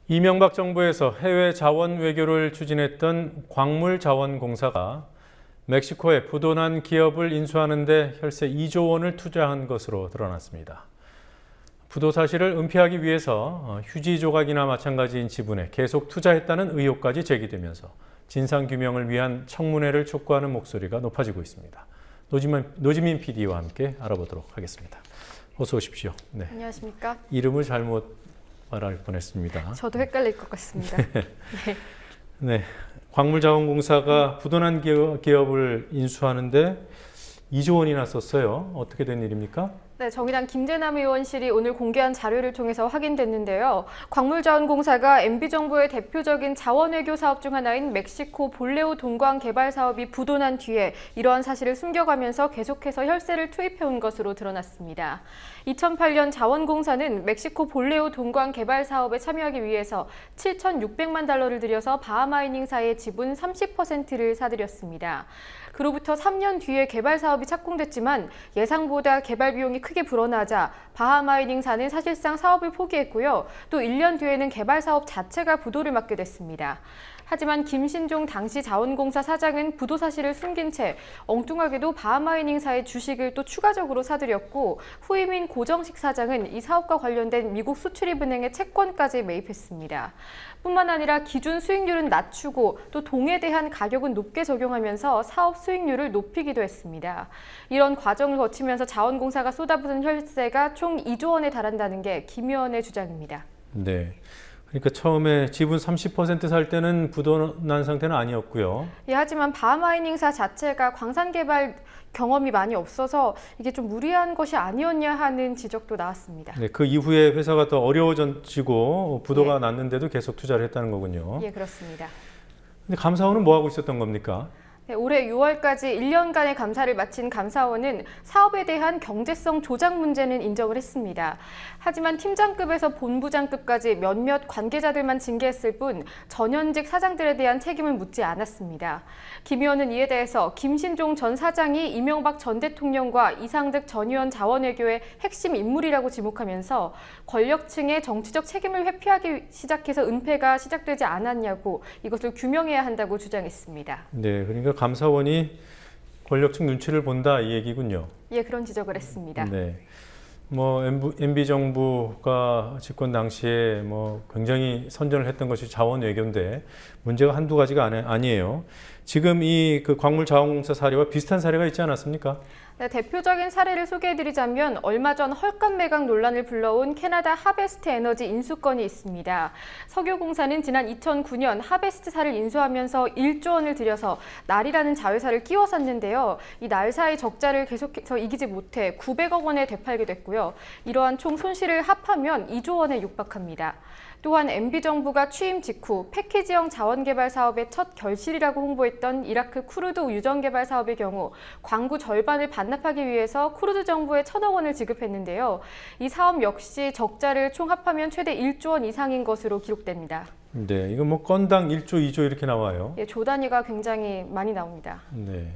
이명박 정부에서 해외 자원 외교를 추진했던 광물자원공사가 멕시코에 부도난 기업을 인수하는 데 혈세 2조 원을 투자한 것으로 드러났습니다. 부도 사실을 은폐하기 위해서 휴지 조각이나 마찬가지인 지분에 계속 투자했다는 의혹까지 제기되면서 진상규명을 위한 청문회를 촉구하는 목소리가 높아지고 있습니다. 노지민 PD와 함께 알아보도록 하겠습니다. 어서 오십시오. 네. 안녕하십니까? 이름을 잘못 말할 뻔했습니다. 저도 헷갈릴 것 같습니다. 네. 광물자원공사가 부도난 기업을 인수하는데 2조 원이나 썼어요. 어떻게 된 일입니까? 네, 정의당 김재남 의원실이 오늘 공개한 자료를 통해서 확인됐는데요. 광물자원공사가 MB정부의 대표적인 자원외교 사업 중 하나인 멕시코 볼레오 동광 개발 사업이 부도난 뒤에 이러한 사실을 숨겨가면서 계속해서 혈세를 투입해온 것으로 드러났습니다. 2008년 자원공사는 멕시코 볼레오 동광 개발 사업에 참여하기 위해서 7,600만 달러를 들여서 바하마이닝사의 지분 30%를 사들였습니다. 그로부터 3년 뒤에 개발 사업이 착공됐지만 예상보다 개발 비용이 크게 불어나자 바하마이닝사는 사실상 사업을 포기했고요. 또 1년 뒤에는 개발 사업 자체가 부도를 맞게 됐습니다. 하지만 김신종 당시 자원공사 사장은 부도 사실을 숨긴 채 엉뚱하게도 바하마이닝사의 주식을 또 추가적으로 사들였고 후임인 고정식 사장은 이 사업과 관련된 미국 수출입은행의 채권까지 매입했습니다. 뿐만 아니라 기준 수익률은 낮추고 또 동에 대한 가격은 높게 적용하면서 사업 수익률을 높이기도 했습니다. 이런 과정을 거치면서 자원공사가 쏟아부은 혈세가 총 2조 원에 달한다는 게 김 의원의 주장입니다. 네. 그러니까 처음에 지분 30% 살 때는 부도난 상태는 아니었고요. 예, 하지만 바하마이닝사 자체가 광산 개발 경험이 많이 없어서 이게 좀 무리한 것이 아니었냐 하는 지적도 나왔습니다. 네, 그 이후에 회사가 더 어려워지고 부도가 났는데도 계속 투자를 했다는 거군요. 예, 그렇습니다. 근데 감사원은 뭐 하고 있었던 겁니까? 네, 올해 6월까지 1년간의 감사를 마친 감사원은 사업에 대한 경제성 조작 문제는 인정을 했습니다. 하지만 팀장급에서 본부장급까지 몇몇 관계자들만 징계했을 뿐 전현직 사장들에 대한 책임을 묻지 않았습니다. 김 의원은 이에 대해서 김신종 전 사장이 이명박 전 대통령과 이상득 전 의원 자원외교의 핵심 인물이라고 지목하면서 권력층의 정치적 책임을 회피하기 시작해서 은폐가 시작되지 않았냐고 이것을 규명해야 한다고 주장했습니다. 네, 그러니까 감사원이 권력층 눈치를 본다 이 얘기군요. 예, 그런 지적을 했습니다. 네, MB 정부가 집권 당시에 굉장히 선전을 했던 것이 자원 외교인데 문제가 한두 가지가 아니에요. 지금 그 광물자원공사 사례와 비슷한 사례가 있지 않았습니까? 네, 대표적인 사례를 소개해드리자면 얼마 전 헐값 매각 논란을 불러온 캐나다 하베스트 에너지 인수건이 있습니다. 석유공사는 지난 2009년 하베스트사를 인수하면서 1조 원을 들여서 날이라는 자회사를 끼워 샀는데요. 이 날사의 적자를 계속해서 이기지 못해 900억 원에 되팔게 됐고요. 이러한 총 손실을 합하면 2조 원에 육박합니다. 또한 MB정부가 취임 직후 패키지형 자원개발 사업의 첫 결실이라고 홍보했던 이라크 쿠르드 유전개발 사업의 경우 광구 절반을 반납하기 위해서 쿠르드 정부에 1,000억 원을 지급했는데요. 이 사업 역시 적자를 총 합하면 최대 1조 원 이상인 것으로 기록됩니다. 네, 이거 건당 1조, 2조 이렇게 나와요. 예, 조 단위가 굉장히 많이 나옵니다. 네.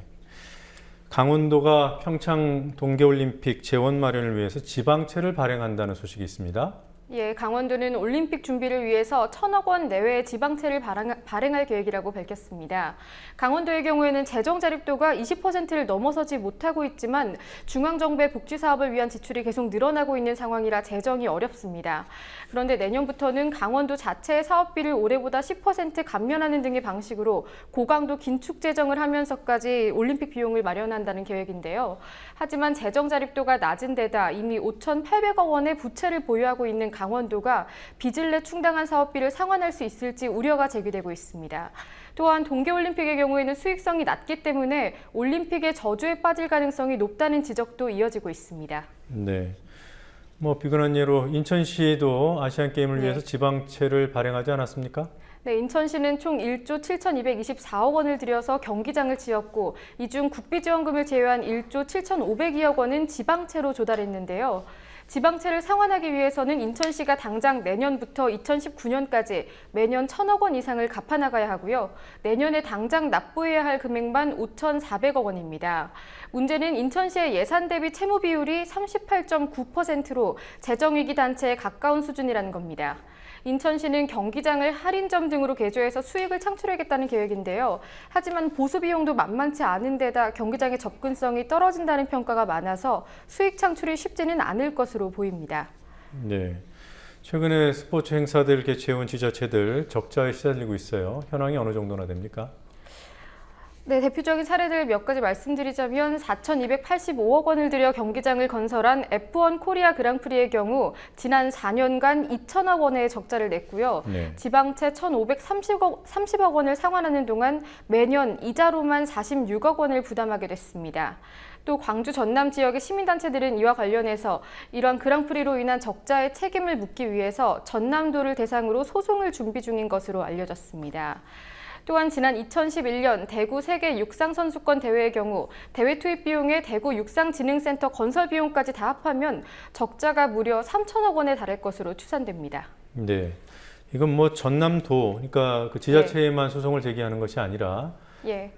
강원도가 평창 동계올림픽 재원 마련을 위해서 지방채를 발행한다는 소식이 있습니다. 예, 강원도는 올림픽 준비를 위해서 1,000억 원 내외의 지방채를 발행할 계획이라고 밝혔습니다. 강원도의 경우에는 재정 자립도가 20%를 넘어서지 못하고 있지만 중앙정부의 복지 사업을 위한 지출이 계속 늘어나고 있는 상황이라 재정이 어렵습니다. 그런데 내년부터는 강원도 자체의 사업비를 올해보다 10% 감면하는 등의 방식으로 고강도 긴축 재정을 하면서까지 올림픽 비용을 마련한다는 계획인데요. 하지만 재정 자립도가 낮은 데다 이미 5,800억 원의 부채를 보유하고 있는 강원도가 빚을 내 충당한 사업비를 상환할 수 있을지 우려가 제기되고 있습니다. 또한 동계올림픽의 경우에는 수익성이 낮기 때문에 올림픽의 저주에 빠질 가능성이 높다는 지적도 이어지고 있습니다. 네, 비근한 예로 인천시도 아시안게임을 위해서 지방채를 발행하지 않았습니까? 네, 인천시는 총 1조 7,224억 원을 들여서 경기장을 지었고 이 중 국비지원금을 제외한 1조 7,502억 원은 지방채로 조달했는데요. 지방채를 상환하기 위해서는 인천시가 당장 내년부터 2019년까지 매년 1,000억 원 이상을 갚아나가야 하고요. 내년에 당장 납부해야 할 금액만 5,400억 원입니다. 문제는 인천시의 예산 대비 채무 비율이 38.9%로 재정위기 단체에 가까운 수준이라는 겁니다. 인천시는 경기장을 할인점 등으로 개조해서 수익을 창출하겠다는 계획인데요. 하지만 보수 비용도 만만치 않은 데다 경기장의 접근성이 떨어진다는 평가가 많아서 수익 창출이 쉽지는 않을 것으로 보입니다. 네. 최근에 스포츠 행사들 개최해온 지자체들 적자에 시달리고 있어요. 현황이 어느 정도나 됩니까? 네, 대표적인 사례들 몇 가지 말씀드리자면 4,285억 원을 들여 경기장을 건설한 F1 코리아 그랑프리의 경우 지난 4년간 2천억 원의 적자를 냈고요. 네. 지방채 1,530억 원을 상환하는 동안 매년 이자로만 46억 원을 부담하게 됐습니다. 또 광주 전남 지역의 시민단체들은 이와 관련해서 이러한 그랑프리로 인한 적자의 책임을 묻기 위해서 전남도를 대상으로 소송을 준비 중인 것으로 알려졌습니다. 또한 지난 2011년 대구 세계 육상선수권 대회의 경우 대회 투입 비용에 대구 육상진흥센터 건설 비용까지 다 합하면 적자가 무려 3천억 원에 달할 것으로 추산됩니다. 네, 이건 뭐 전남도, 그러니까 그 지자체에만 소송을 제기하는 것이 아니라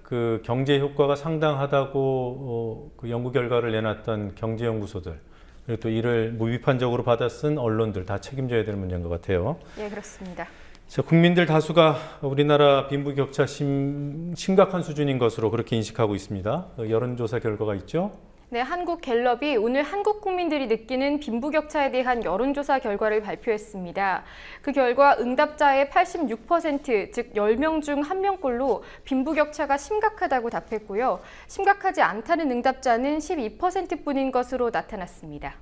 그 경제 효과가 상당하다고 그 연구 결과를 내놨던 경제연구소들, 그리고 또 이를 무비판적으로 받아 쓴 언론들 다 책임져야 되는 문제인 것 같아요. 예, 그렇습니다. 자, 국민들 다수가 우리나라 빈부격차 심각한 수준인 것으로 그렇게 인식하고 있습니다. 여론조사 결과가 있죠? 네, 한국갤럽이 오늘 한국 국민들이 느끼는 빈부격차에 대한 여론조사 결과를 발표했습니다. 그 결과 응답자의 86%, 즉 10명 중 1명꼴로 빈부격차가 심각하다고 답했고요. 심각하지 않다는 응답자는 12%뿐인 것으로 나타났습니다.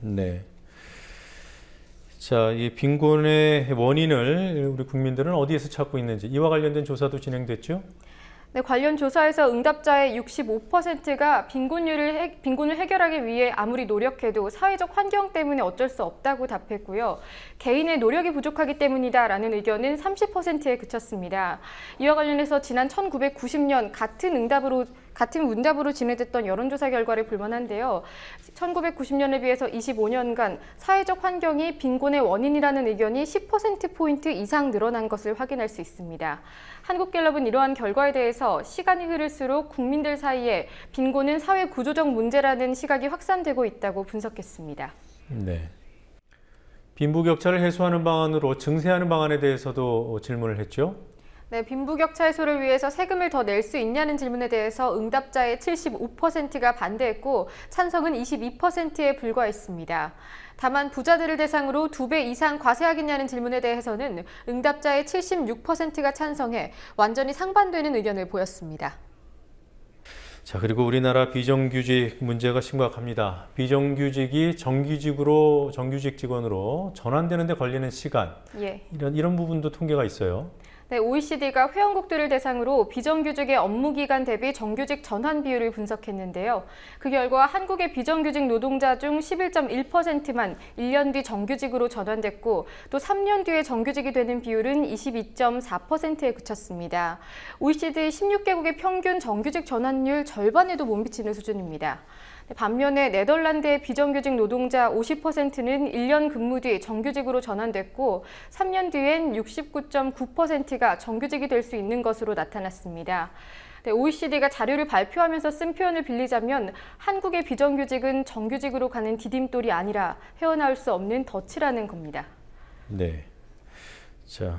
네. 자, 이 빈곤의 원인을 우리 국민들은 어디에서 찾고 있는지 이와 관련된 조사도 진행됐죠? 네, 관련 조사에서 응답자의 65%가 빈곤을 해결하기 위해 아무리 노력해도 사회적 환경 때문에 어쩔 수 없다고 답했고요. 개인의 노력이 부족하기 때문이다라는 의견은 30%에 그쳤습니다. 이와 관련해서 지난 1990년 같은 문답으로 진행됐던 여론조사 결과를 볼만한데요. 1990년에 비해서 25년간 사회적 환경이 빈곤의 원인이라는 의견이 10%포인트 이상 늘어난 것을 확인할 수 있습니다. 한국갤럽은 이러한 결과에 대해서 시간이 흐를수록 국민들 사이에 빈곤은 사회 구조적 문제라는 시각이 확산되고 있다고 분석했습니다. 네. 빈부격차를 해소하는 방안으로 증세하는 방안에 대해서도 질문을 했죠. 네, 빈부격차 해소를 위해서 세금을 더 낼 수 있냐는 질문에 대해서 응답자의 75%가 반대했고 찬성은 22%에 불과했습니다. 다만 부자들을 대상으로 2배 이상 과세하겠냐는 질문에 대해서는 응답자의 76%가 찬성해 완전히 상반되는 의견을 보였습니다. 자, 그리고 우리나라 비정규직 문제가 심각합니다. 비정규직이 정규직 직원으로 전환되는 데 걸리는 시간, 이런 부분도 통계가 있어요. 네, OECD가 회원국들을 대상으로 비정규직의 업무기간 대비 정규직 전환 비율을 분석했는데요. 그 결과 한국의 비정규직 노동자 중 11.1%만 1년 뒤 정규직으로 전환됐고 또 3년 뒤에 정규직이 되는 비율은 22.4%에 그쳤습니다. OECD 16개국의 평균 정규직 전환율 절반에도 못 미치는 수준입니다. 반면에 네덜란드의 비정규직 노동자 50%는 1년 근무 뒤 정규직으로 전환됐고 3년 뒤엔 69.9%가 정규직이 될 수 있는 것으로 나타났습니다. OECD가 자료를 발표하면서 쓴 표현을 빌리자면 한국의 비정규직은 정규직으로 가는 디딤돌이 아니라 헤어나올 수 없는 덫이라는 겁니다. 네. 자,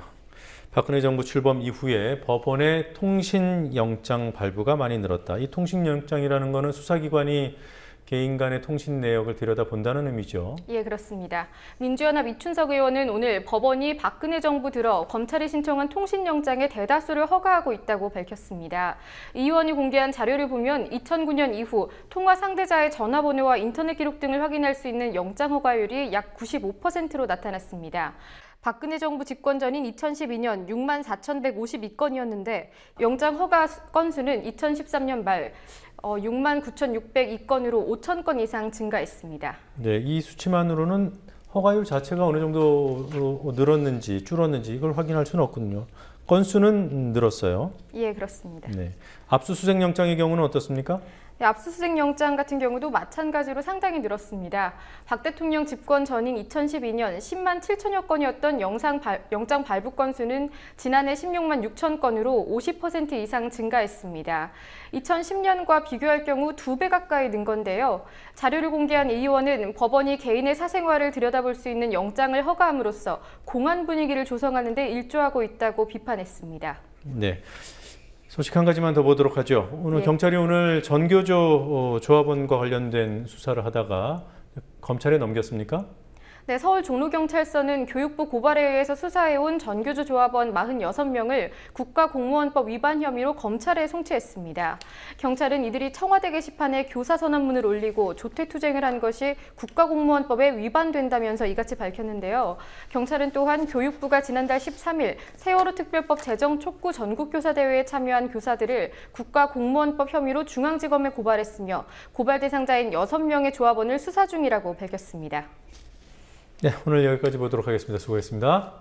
박근혜 정부 출범 이후에 법원의 통신영장 발부가 많이 늘었다. 이 통신영장이라는 것은 수사기관이 개인 간의 통신 내역을 들여다본다는 의미죠. 예, 그렇습니다. 민주연합 이춘석 의원은 오늘 법원이 박근혜 정부 들어 검찰이 신청한 통신영장의 대다수를 허가하고 있다고 밝혔습니다. 이 의원이 공개한 자료를 보면 2009년 이후 통화 상대자의 전화번호와 인터넷 기록 등을 확인할 수 있는 영장 허가율이 약 95%로 나타났습니다. 박근혜 정부 집권 전인 2012년 64,152건이었는데 영장 허가 건수는 2013년 말 69,602건으로 5,000건 이상 증가했습니다. 네, 이 수치만으로는 허가율 자체가 어느 정도 늘었는지 줄었는지 이걸 확인할 수는 없거든요. 건수는 늘었어요. 예, 그렇습니다. 네, 압수수색 영장의 경우는 어떻습니까? 네, 압수수색 영장 같은 경우도 마찬가지로 상당히 늘었습니다. 박 대통령 집권 전인 2012년 10만 7천여 건이었던 영장 발부 건수는 지난해 16만 6천 건으로 50% 이상 증가했습니다. 2010년과 비교할 경우 2배 가까이 는 건데요. 자료를 공개한 이 의원은 법원이 개인의 사생활을 들여다볼 수 있는 영장을 허가함으로써 공안 분위기를 조성하는 데 일조하고 있다고 비판했습니다. 네. 소식 한 가지만 더 보도록 하죠. 오늘 네. 경찰이 오늘 전교조 조합원과 관련된 수사를 하다가 검찰에 넘겼습니까? 네, 서울 종로경찰서는 교육부 고발에 의해서 수사해온 전교조 조합원 46명을 국가공무원법 위반 혐의로 검찰에 송치했습니다. 경찰은 이들이 청와대 게시판에 교사 선언문을 올리고 조퇴투쟁을 한 것이 국가공무원법에 위반된다면서 이같이 밝혔는데요. 경찰은 또한 교육부가 지난달 13일 세월호 특별법 제정 촉구 전국교사대회에 참여한 교사들을 국가공무원법 혐의로 중앙지검에 고발했으며 고발 대상자인 6명의 조합원을 수사 중이라고 밝혔습니다. 네, 오늘 여기까지 보도록 하겠습니다. 수고했습니다.